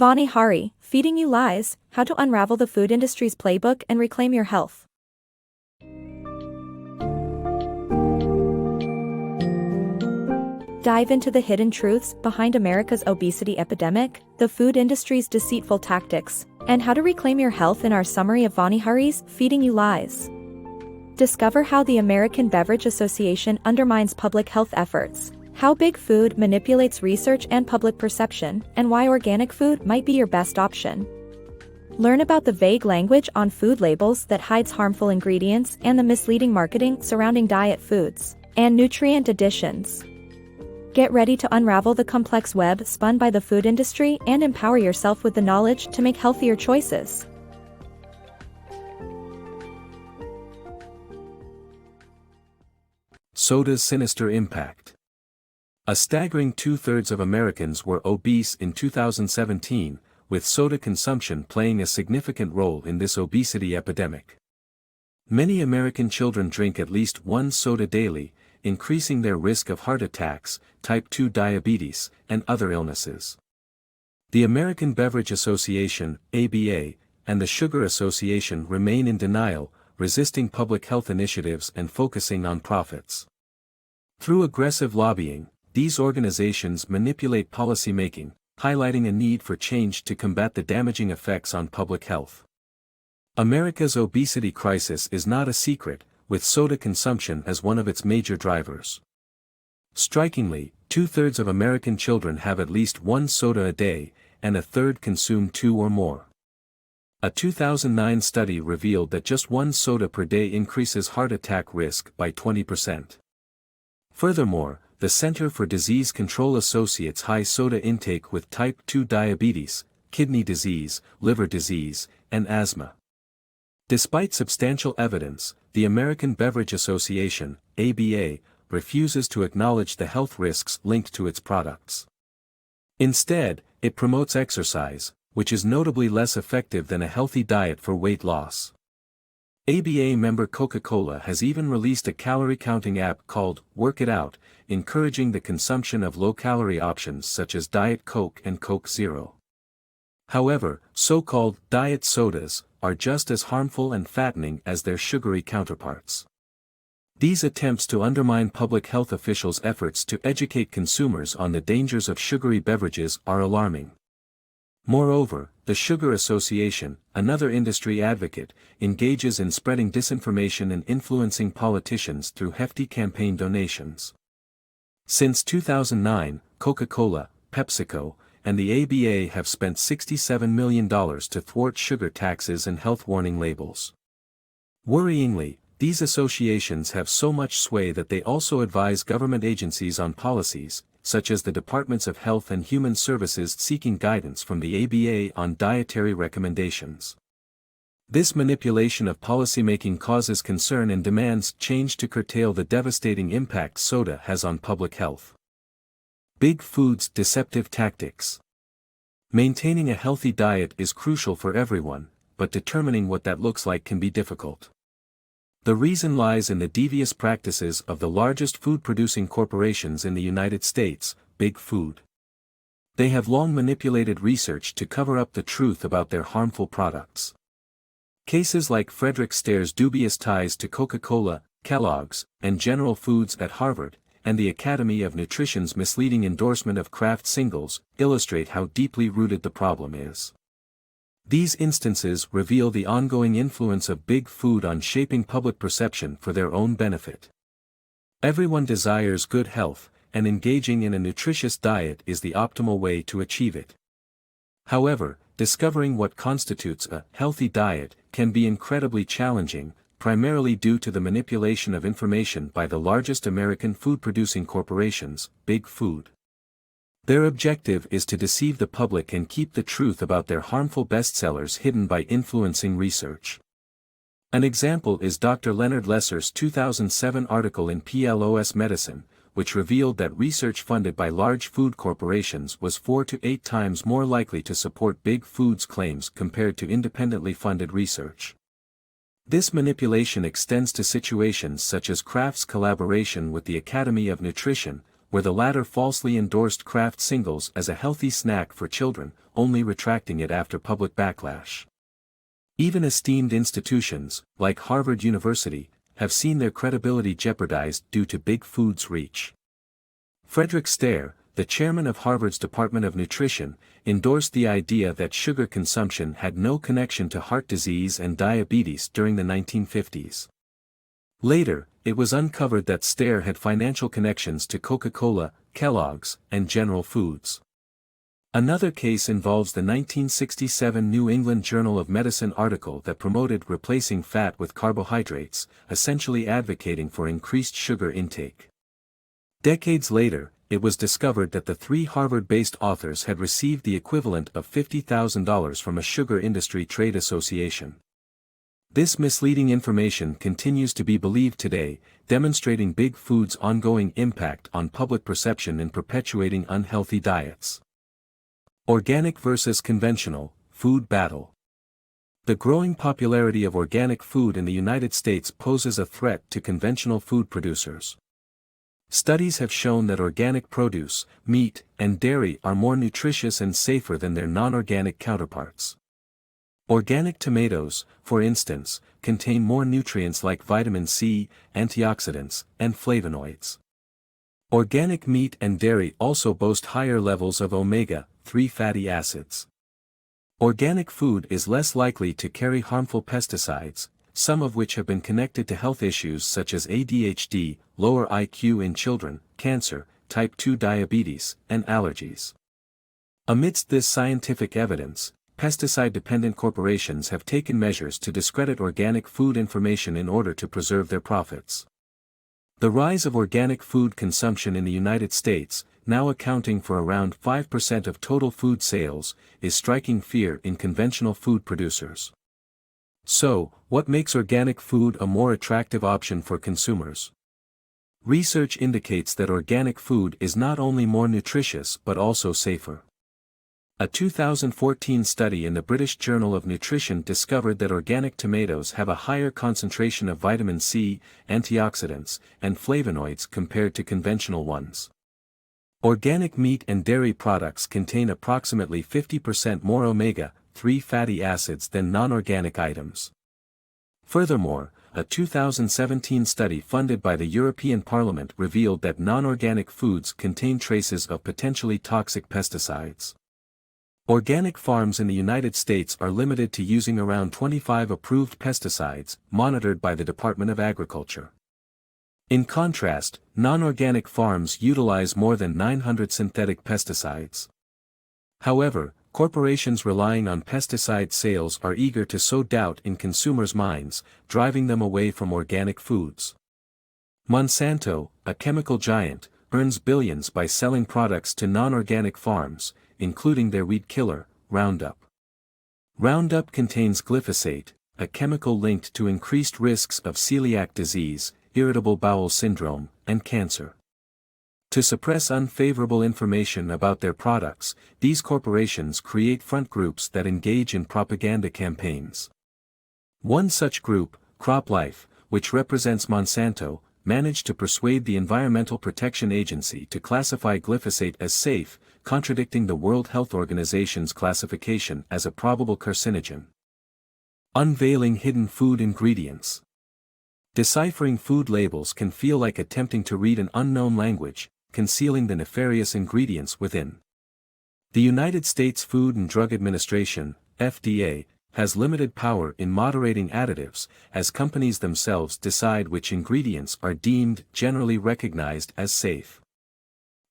Vani Hari, Feeding You Lies, How to Unravel the Food Industry's Playbook and Reclaim Your Health. Dive into the hidden truths behind America's obesity epidemic, the food industry's deceitful tactics, and how to reclaim your health in our summary of Vani Hari's Feeding You Lies. Discover how the American Beverage Association undermines public health efforts, how big food manipulates research and public perception, and why organic food might be your best option. Learn about the vague language on food labels that hides harmful ingredients and the misleading marketing surrounding diet foods and nutrient additions. Get ready to unravel the complex web spun by the food industry and empower yourself with the knowledge to make healthier choices. Soda's sinister impact. A staggering 2/3 of Americans were obese in 2017, with soda consumption playing a significant role in this obesity epidemic. Many American children drink at least one soda daily, increasing their risk of heart attacks, type 2 diabetes, and other illnesses. The American Beverage Association, ABA, and the Sugar Association remain in denial, resisting public health initiatives and focusing on profits. Through aggressive lobbying, these organizations manipulate policymaking, highlighting a need for change to combat the damaging effects on public health. America's obesity crisis is not a secret, with soda consumption as one of its major drivers. Strikingly, 2/3 of American children have at least one soda a day, and a third consume 2 or more. A 2009 study revealed that just one soda per day increases heart attack risk by 20%. Furthermore, the Center for Disease Control associates high soda intake with type 2 diabetes, kidney disease, liver disease, and asthma. Despite substantial evidence, the American Beverage Association, ABA, refuses to acknowledge the health risks linked to its products. Instead, it promotes exercise, which is notably less effective than a healthy diet for weight loss. ABA member Coca-Cola has even released a calorie-counting app called Work It Out, encouraging the consumption of low-calorie options such as Diet Coke and Coke Zero. However, so-called diet sodas are just as harmful and fattening as their sugary counterparts. These attempts to undermine public health officials' efforts to educate consumers on the dangers of sugary beverages are alarming. Moreover, the Sugar Association, another industry advocate, engages in spreading disinformation and influencing politicians through hefty campaign donations. Since 2009, Coca-Cola, PepsiCo, and the ABA have spent $67 million to thwart sugar taxes and health warning labels. Worryingly, these associations have so much sway that they also advise government agencies on policies, such as the Departments of Health and Human Services seeking guidance from the ABA on dietary recommendations. This manipulation of policymaking causes concern and demands change to curtail the devastating impact soda has on public health. Big Food's deceptive tactics. Maintaining a healthy diet is crucial for everyone, but determining what that looks like can be difficult. The reason lies in the devious practices of the largest food-producing corporations in the United States, Big Food. They have long manipulated research to cover up the truth about their harmful products. Cases like Frederick Stair's dubious ties to Coca-Cola, Kellogg's, and General Foods at Harvard, and the Academy of Nutrition's misleading endorsement of Kraft singles, illustrate how deeply rooted the problem is. These instances reveal the ongoing influence of Big Food on shaping public perception for their own benefit. Everyone desires good health, and engaging in a nutritious diet is the optimal way to achieve it. However, discovering what constitutes a healthy diet can be incredibly challenging, primarily due to the manipulation of information by the largest American food-producing corporations, Big Food. Their objective is to deceive the public and keep the truth about their harmful bestsellers hidden by influencing research. An example is Dr. Leonard Lesser's 2007 article in PLOS Medicine, which revealed that research funded by large food corporations was 4 to 8 times more likely to support Big Food's claims compared to independently funded research. This manipulation extends to situations such as Kraft's collaboration with the Academy of Nutrition, where the latter falsely endorsed Kraft singles as a healthy snack for children, only retracting it after public backlash. Even esteemed institutions, like Harvard University, have seen their credibility jeopardized due to Big Food's reach. Frederick Stare, the chairman of Harvard's Department of Nutrition, endorsed the idea that sugar consumption had no connection to heart disease and diabetes during the 1950s. Later, it was uncovered that Stare had financial connections to Coca-Cola, Kellogg's, and General Foods. Another case involves the 1967 New England Journal of Medicine article that promoted replacing fat with carbohydrates, essentially advocating for increased sugar intake. Decades later, it was discovered that the three Harvard-based authors had received the equivalent of $50,000 from a sugar industry trade association. This misleading information continues to be believed today, demonstrating Big Food's ongoing impact on public perception in perpetuating unhealthy diets. Organic versus conventional, food battle. The growing popularity of organic food in the United States poses a threat to conventional food producers. Studies have shown that organic produce, meat, and dairy are more nutritious and safer than their non-organic counterparts. Organic tomatoes, for instance, contain more nutrients like vitamin C, antioxidants, and flavonoids. Organic meat and dairy also boast higher levels of omega-3 fatty acids. Organic food is less likely to carry harmful pesticides, some of which have been connected to health issues such as ADHD, lower IQ in children, cancer, type 2 diabetes, and allergies. Amidst this scientific evidence, pesticide-dependent corporations have taken measures to discredit organic food information in order to preserve their profits. The rise of organic food consumption in the United States, now accounting for around 5% of total food sales, is striking fear in conventional food producers. So, what makes organic food a more attractive option for consumers? Research indicates that organic food is not only more nutritious but also safer. A 2014 study in the British Journal of Nutrition discovered that organic tomatoes have a higher concentration of vitamin C, antioxidants, and flavonoids compared to conventional ones. Organic meat and dairy products contain approximately 50% more omega-3 fatty acids than non-organic items. Furthermore, a 2017 study funded by the European Parliament revealed that non-organic foods contain traces of potentially toxic pesticides. Organic farms in the United States are limited to using around 25 approved pesticides, monitored by the Department of Agriculture. In contrast, non-organic farms utilize more than 900 synthetic pesticides. However, corporations relying on pesticide sales are eager to sow doubt in consumers' minds, driving them away from organic foods. Monsanto, a chemical giant, earns billions by selling products to non-organic farms, including their weed killer, Roundup. Roundup contains glyphosate, a chemical linked to increased risks of celiac disease, irritable bowel syndrome, and cancer. To suppress unfavorable information about their products, these corporations create front groups that engage in propaganda campaigns. One such group, CropLife, which represents Monsanto, managed to persuade the Environmental Protection Agency to classify glyphosate as safe, contradicting the World Health Organization's classification as a probable carcinogen. Unveiling hidden food ingredients. Deciphering food labels can feel like attempting to read an unknown language, concealing the nefarious ingredients within. The United States Food and Drug Administration, FDA, has limited power in moderating additives, as companies themselves decide which ingredients are deemed generally recognized as safe.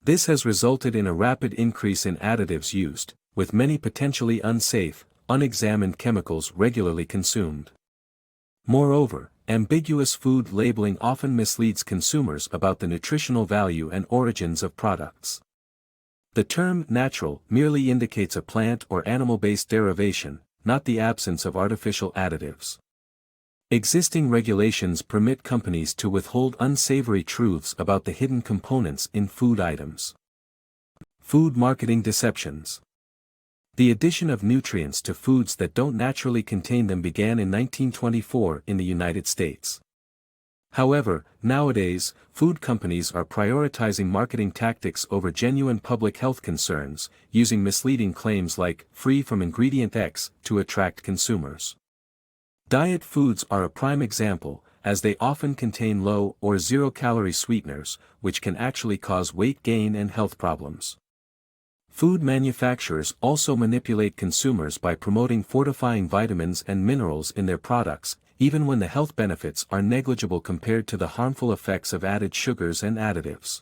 This has resulted in a rapid increase in additives used, with many potentially unsafe, unexamined chemicals regularly consumed. Moreover, ambiguous food labeling often misleads consumers about the nutritional value and origins of products. The term natural merely indicates a plant or animal-based derivation, not the absence of artificial additives. Existing regulations permit companies to withhold unsavory truths about the hidden components in food items. Food marketing deceptions. The addition of nutrients to foods that don't naturally contain them began in 1924 in the United States. However, nowadays, food companies are prioritizing marketing tactics over genuine public health concerns, using misleading claims like "free from ingredient X" to attract consumers. Diet foods are a prime example, as they often contain low or zero-calorie sweeteners, which can actually cause weight gain and health problems. Food manufacturers also manipulate consumers by promoting fortifying vitamins and minerals in their products, even when the health benefits are negligible compared to the harmful effects of added sugars and additives.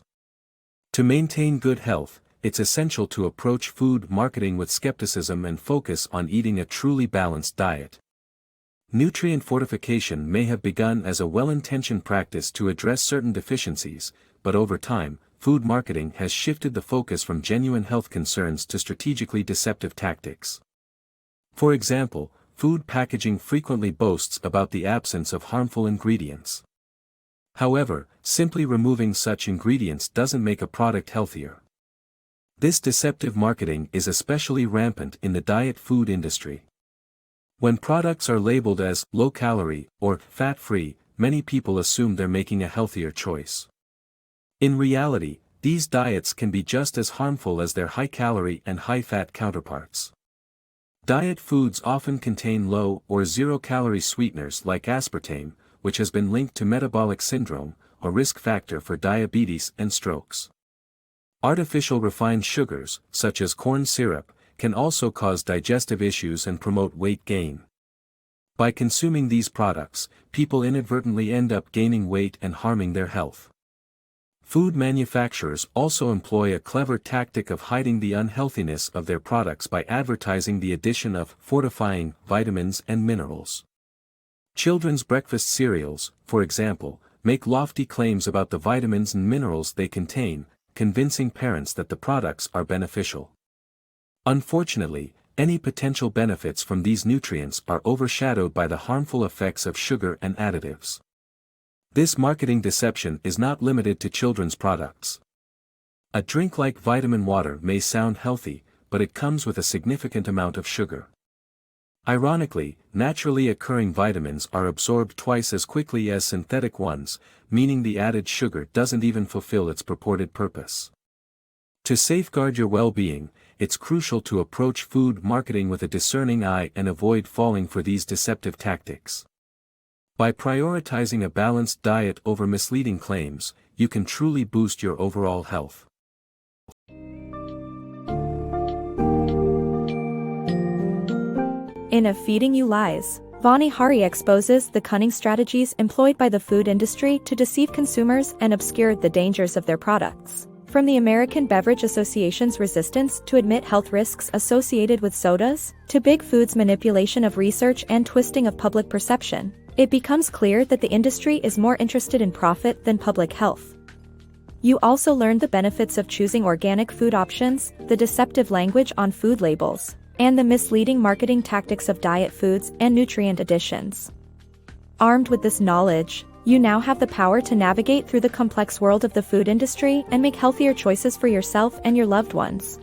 To maintain good health, it's essential to approach food marketing with skepticism and focus on eating a truly balanced diet. Nutrient fortification may have begun as a well-intentioned practice to address certain deficiencies, but over time, food marketing has shifted the focus from genuine health concerns to strategically deceptive tactics. For example, food packaging frequently boasts about the absence of harmful ingredients. However, simply removing such ingredients doesn't make a product healthier. This deceptive marketing is especially rampant in the diet food industry. When products are labeled as low-calorie or fat-free, many people assume they're making a healthier choice. In reality, these diets can be just as harmful as their high-calorie and high-fat counterparts. Diet foods often contain low or zero-calorie sweeteners like aspartame, which has been linked to metabolic syndrome, a risk factor for diabetes and strokes. Artificial refined sugars, such as corn syrup, can also cause digestive issues and promote weight gain. By consuming these products, people inadvertently end up gaining weight and harming their health. Food manufacturers also employ a clever tactic of hiding the unhealthiness of their products by advertising the addition of fortifying vitamins and minerals. Children's breakfast cereals, for example, make lofty claims about the vitamins and minerals they contain, convincing parents that the products are beneficial. Unfortunately, any potential benefits from these nutrients are overshadowed by the harmful effects of sugar and additives. This marketing deception is not limited to children's products. A drink like vitamin water may sound healthy, but it comes with a significant amount of sugar. Ironically, naturally occurring vitamins are absorbed twice as quickly as synthetic ones, meaning the added sugar doesn't even fulfill its purported purpose. To safeguard your well-being, it's crucial to approach food marketing with a discerning eye and avoid falling for these deceptive tactics. By prioritizing a balanced diet over misleading claims, you can truly boost your overall health. In A Feeding You Lies, Vani Hari exposes the cunning strategies employed by the food industry to deceive consumers and obscure the dangers of their products. From the American Beverage Association's resistance to admit health risks associated with sodas, to Big Food's manipulation of research and twisting of public perception, it becomes clear that the industry is more interested in profit than public health. You also learn the benefits of choosing organic food options, the deceptive language on food labels, and the misleading marketing tactics of diet foods and nutrient additions. Armed with this knowledge, you now have the power to navigate through the complex world of the food industry and make healthier choices for yourself and your loved ones.